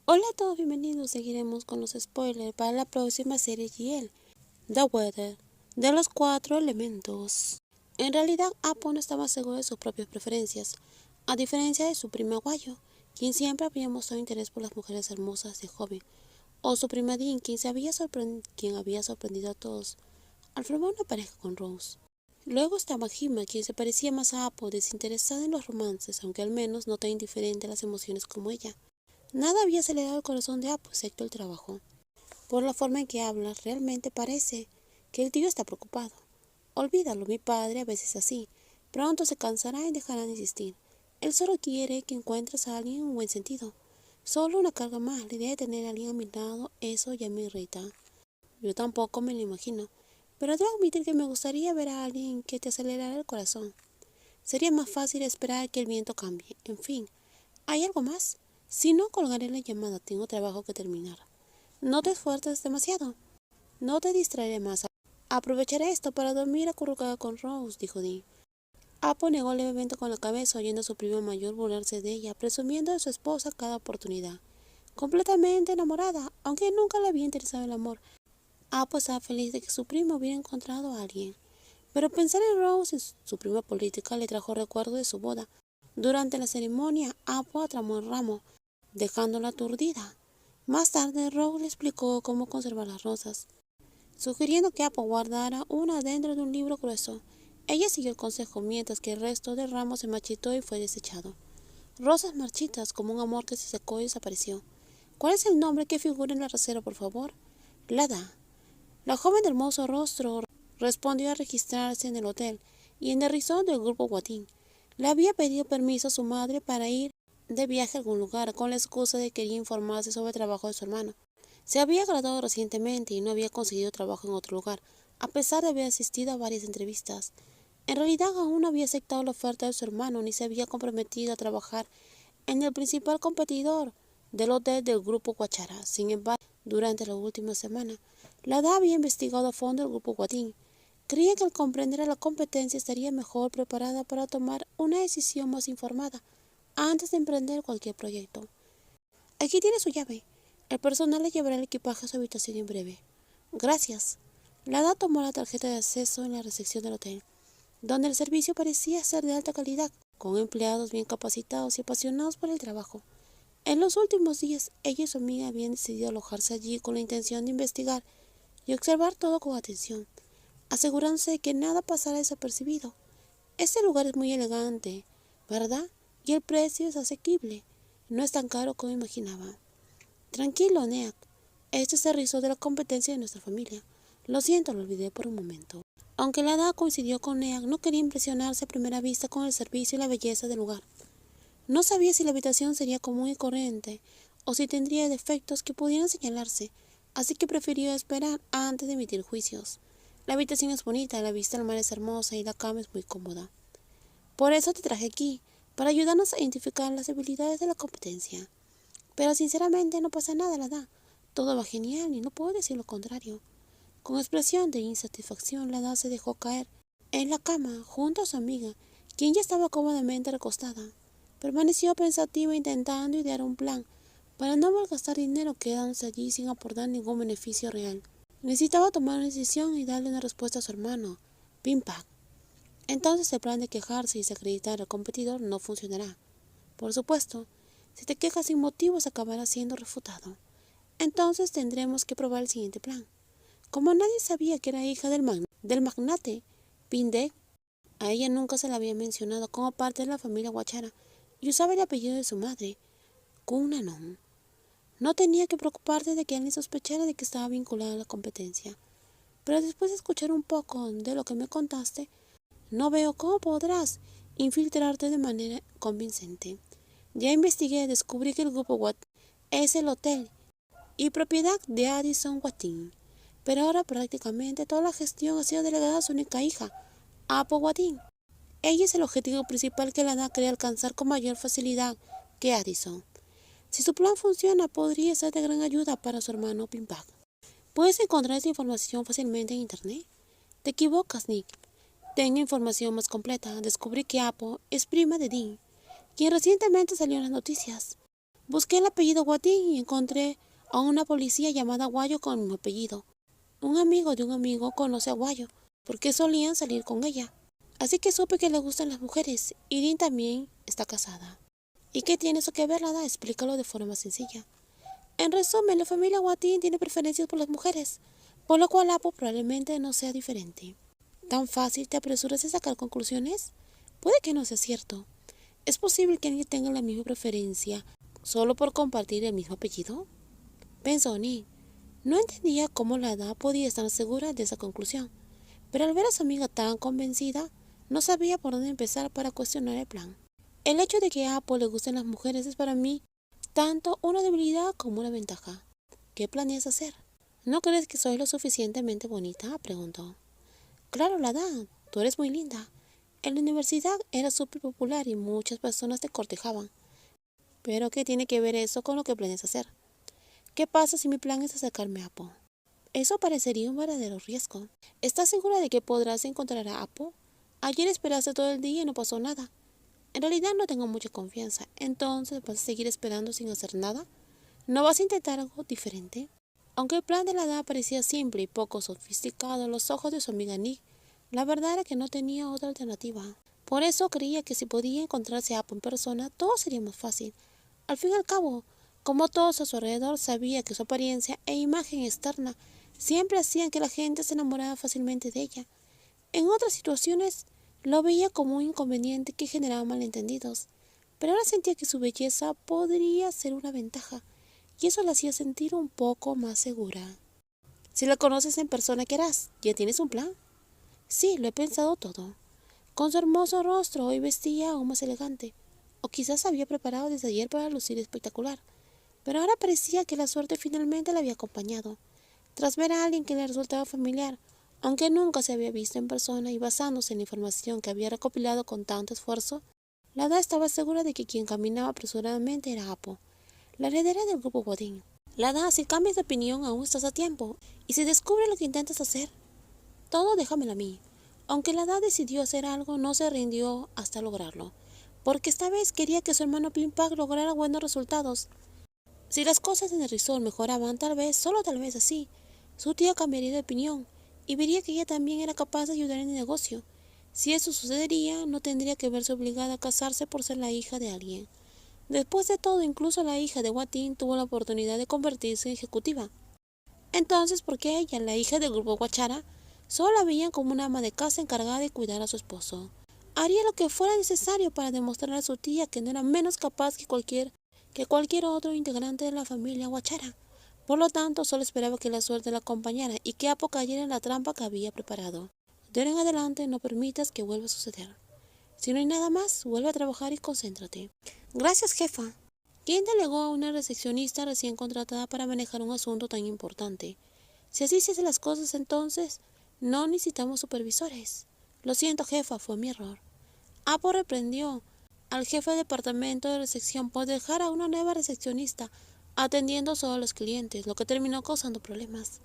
Hola a todos, bienvenidos. Seguiremos con los spoilers para la próxima serie GL, The Weather, de los 4 elementos. En realidad, Apo no estaba seguro de sus propias preferencias, a diferencia de su prima Guayo, quien siempre había mostrado interés por las mujeres hermosas de joven, o su prima Dean, quien había sorprendido a todos al formar una pareja con Rose. Luego estaba Hima, quien se parecía más a Apo, desinteresada en los romances, aunque al menos no tan indiferente a las emociones como ella. Nada había acelerado el corazón de Apo excepto el trabajo. Por la forma en que habla, realmente parece que el tío está preocupado. Olvídalo, mi padre a veces así. Pronto se cansará y dejará de insistir. Él solo quiere que encuentres a alguien en un buen sentido. Solo una carga más, la idea de tener a alguien a mi lado, eso ya me irrita. Yo tampoco me lo imagino, pero debo admitir que me gustaría ver a alguien que te acelerara el corazón. Sería más fácil esperar que el viento cambie. En fin, ¿hay algo más? Si no, colgaré la llamada. Tengo trabajo que terminar. No te esfuerces demasiado. No te distraeré más. Aprovecharé esto para dormir acurrucada con Rose, dijo Dean. Apo negó levemente con la cabeza, oyendo a su prima mayor burlarse de ella, presumiendo de su esposa a cada oportunidad. Completamente enamorada, aunque nunca le había interesado el amor. Apo estaba feliz de que su prima hubiera encontrado a alguien. Pero pensar en Rose, en su prima política, le trajo recuerdo de su boda. Durante la ceremonia, Apo atramó el ramo, dejándola aturdida. Más tarde, Rose le explicó cómo conservar las rosas, sugiriendo que Apo guardara una dentro de un libro grueso. Ella siguió el consejo mientras que el resto del ramo se marchitó y fue desechado. Rosas marchitas, como un amor que se secó y desapareció. ¿Cuál es el nombre que figura en la reserva, por favor? Lada. La joven de hermoso rostro respondió a registrarse en el hotel y en el resort del grupo Guatín. Le había pedido permiso a su madre para ir de viaje a algún lugar con la excusa de que quería informarse sobre el trabajo de su hermano. Se había graduado recientemente y no había conseguido trabajo en otro lugar, a pesar de haber asistido a varias entrevistas. En realidad aún no había aceptado la oferta de su hermano ni se había comprometido a trabajar en el principal competidor del hotel del grupo Guachara. Sin embargo, durante la última semana, Lada había investigado a fondo el grupo Guatín. Creía que al comprender la competencia estaría mejor preparada para tomar una decisión más informada antes de emprender cualquier proyecto. Aquí tiene su llave. El personal le llevará el equipaje a su habitación en breve. Gracias. Lada tomó la tarjeta de acceso en la recepción del hotel, donde el servicio parecía ser de alta calidad, con empleados bien capacitados y apasionados por el trabajo. En los últimos días, ella y su amiga habían decidido alojarse allí con la intención de investigar y observar todo con atención, asegurándose de que nada pasara desapercibido. Este lugar es muy elegante, ¿verdad? Y el precio es asequible. No es tan caro como imaginaba. Tranquilo, Neak. Este es el resort de la competencia de nuestra familia. Lo siento, lo olvidé por un momento. Aunque la edad coincidió con Neak, no quería impresionarse a primera vista con el servicio y la belleza del lugar. No sabía si la habitación sería común y corriente, o si tendría defectos que pudieran señalarse, así que prefirió esperar antes de emitir juicios. La habitación es bonita, la vista al mar es hermosa y la cama es muy cómoda. Por eso te traje aquí, para ayudarnos a identificar las debilidades de la competencia. Pero sinceramente no pasa nada, la da. Todo va genial y no puedo decir lo contrario. Con expresión de insatisfacción, la da se dejó caer en la cama junto a su amiga, quien ya estaba cómodamente recostada. Permaneció pensativa intentando idear un plan para no malgastar dinero quedándose allí sin aportar ningún beneficio real. Necesitaba tomar una decisión y darle una respuesta a su hermano, Pimpac. Entonces el plan de quejarse y desacreditar al competidor no funcionará. Por supuesto, si te quejas sin motivos acabará siendo refutado. Entonces tendremos que probar el siguiente plan. Como nadie sabía que era hija del magnate Pindek, a ella nunca se la había mencionado como parte de la familia Guachara y usaba el apellido de su madre, Kunnanon. No tenía que preocuparte de que alguien sospechara de que estaba vinculada a la competencia. Pero después de escuchar un poco de lo que me contaste, no veo cómo podrás infiltrarte de manera convincente. Ya investigué y descubrí que el grupo Watt es el hotel y propiedad de Addison Watin. Pero ahora prácticamente toda la gestión ha sido delegada a su única hija, Apo Watin. Ella es el objetivo principal que Lana cree alcanzar con mayor facilidad que Addison. Si su plan funciona, podría ser de gran ayuda para su hermano Pimpac. Puedes encontrar esta información fácilmente en internet. Te equivocas, Nick. Tengo información más completa. Descubrí que Apo es prima de Dean, quien recientemente salió en las noticias. Busqué el apellido Guatín y encontré a una policía llamada Guayo con el mismo apellido. Un amigo de un amigo conoce a Guayo, porque solían salir con ella. Así que supe que le gustan las mujeres, y Lynn también está casada. ¿Y qué tiene eso que ver, Lada? Explícalo de forma sencilla. En resumen, la familia Guatín tiene preferencias por las mujeres, por lo cual Apo probablemente no sea diferente. ¿Tan fácil te apresuras a sacar conclusiones? Puede que no sea cierto. ¿Es posible que alguien tenga la misma preferencia solo por compartir el mismo apellido? Pensó Ni. No entendía cómo la Hada podía estar segura de esa conclusión, pero al ver a su amiga tan convencida, no sabía por dónde empezar para cuestionar el plan. El hecho de que a Apo le gusten las mujeres es para mí tanto una debilidad como una ventaja. ¿Qué planeas hacer? ¿No crees que soy lo suficientemente bonita?, preguntó. Claro, la Hada, tú eres muy linda. En la universidad eras súper popular y muchas personas te cortejaban. Pero ¿qué tiene que ver eso con lo que planeas hacer? ¿Qué pasa si mi plan es acercarme a Apo? Eso parecería un verdadero riesgo. ¿Estás segura de que podrás encontrar a Apo? Ayer esperaste todo el día y no pasó nada. En realidad no tengo mucha confianza. Entonces, ¿vas a seguir esperando sin hacer nada? ¿No vas a intentar algo diferente? Aunque el plan de la Hada parecía simple y poco sofisticado a los ojos de su amiga Nick, la verdad era que no tenía otra alternativa. Por eso creía que si podía encontrarse a Apo en persona, todo sería más fácil. Al fin y al cabo, como todos a su alrededor, sabía que su apariencia e imagen externa siempre hacían que la gente se enamorara fácilmente de ella. En otras situaciones lo veía como un inconveniente que generaba malentendidos, pero ahora sentía que su belleza podría ser una ventaja, y eso la hacía sentir un poco más segura. Si la conoces en persona, ¿qué harás? ¿Ya tienes un plan? Sí, lo he pensado todo. Con su hermoso rostro hoy vestía aún más elegante, o quizás había preparado desde ayer para lucir espectacular, pero ahora parecía que la suerte finalmente la había acompañado. Tras ver a alguien que le resultaba familiar, aunque nunca se había visto en persona y basándose en la información que había recopilado con tanto esfuerzo, la Hada estaba segura de que quien caminaba apresuradamente era Apo, la heredera del grupo Godín. La Hada, si cambias de opinión aún estás a tiempo, y si descubre lo que intentas hacer, todo déjamelo a mí. Aunque la Hada decidió hacer algo, no se rindió hasta lograrlo, porque esta vez quería que su hermano Plimpag lograra buenos resultados. Si las cosas en el resort mejoraban, tal vez, solo tal vez así, su tía cambiaría de opinión y vería que ella también era capaz de ayudar en el negocio. Si eso sucedería, no tendría que verse obligada a casarse por ser la hija de alguien. Después de todo, incluso la hija de Guatín tuvo la oportunidad de convertirse en ejecutiva. Entonces, ¿por qué ella, la hija del grupo Guachara, solo la veían como una ama de casa encargada de cuidar a su esposo? Haría lo que fuera necesario para demostrarle a su tía que no era menos capaz que cualquier otro integrante de la familia Guachara. Por lo tanto, solo esperaba que la suerte la acompañara y que Apo cayera en la trampa que había preparado. De ahora en adelante no permitas que vuelva a suceder. Si no hay nada más, vuelve a trabajar y concéntrate. Gracias, jefa. ¿Quién delegó a una recepcionista recién contratada para manejar un asunto tan importante? Si así se hacen las cosas, entonces no necesitamos supervisores. Lo siento, jefa, fue mi error. Apo reprendió al jefe del departamento de recepción por dejar a una nueva recepcionista atendiendo solo a los clientes, lo que terminó causando problemas.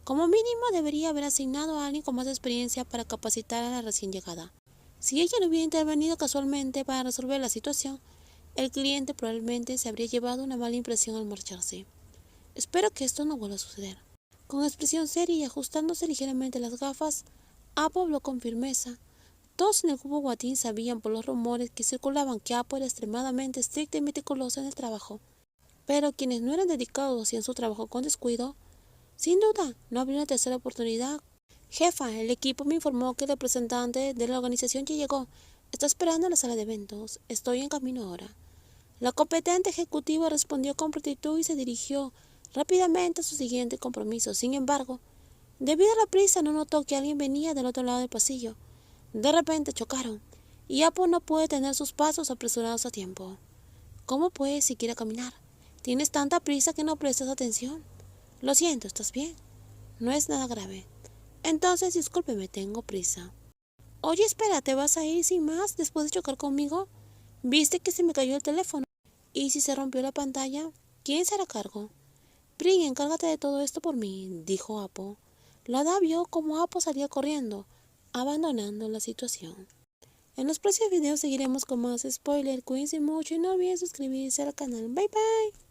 Como mínimo debería haber asignado a alguien con más experiencia para capacitar a la recién llegada. Si ella no hubiera intervenido casualmente para resolver la situación, el cliente probablemente se habría llevado una mala impresión al marcharse. Espero que esto no vuelva a suceder. Con expresión seria y ajustándose ligeramente las gafas, Apo habló con firmeza. Todos en el grupo Guatín sabían por los rumores que circulaban que Apo era extremadamente estricta y meticulosa en el trabajo, pero quienes no eran dedicados hacían su trabajo con descuido. Sin duda, no habría una tercera oportunidad. Jefa, el equipo me informó que el representante de la organización ya llegó. Está esperando en la sala de eventos. Estoy en camino ahora. La competente ejecutiva respondió con prontitud y se dirigió rápidamente a su siguiente compromiso. Sin embargo, debido a la prisa, no notó que alguien venía del otro lado del pasillo. De repente chocaron, y Apo no puede tener sus pasos apresurados a tiempo. ¿Cómo puedes siquiera caminar? ¿Tienes tanta prisa que no prestas atención? Lo siento, ¿estás bien? No es nada grave. Entonces, discúlpeme, tengo prisa. Oye, espera, ¿te vas a ir sin más después de chocar conmigo? ¿Viste que se me cayó el teléfono? ¿Y si se rompió la pantalla? ¿Quién se hará cargo? Brin, encárgate de todo esto por mí, dijo Apo. La Hada vio cómo Apo salía corriendo, abandonando la situación. En los próximos videos seguiremos con más spoilers. Cuídense mucho y no olviden suscribirse al canal. Bye bye.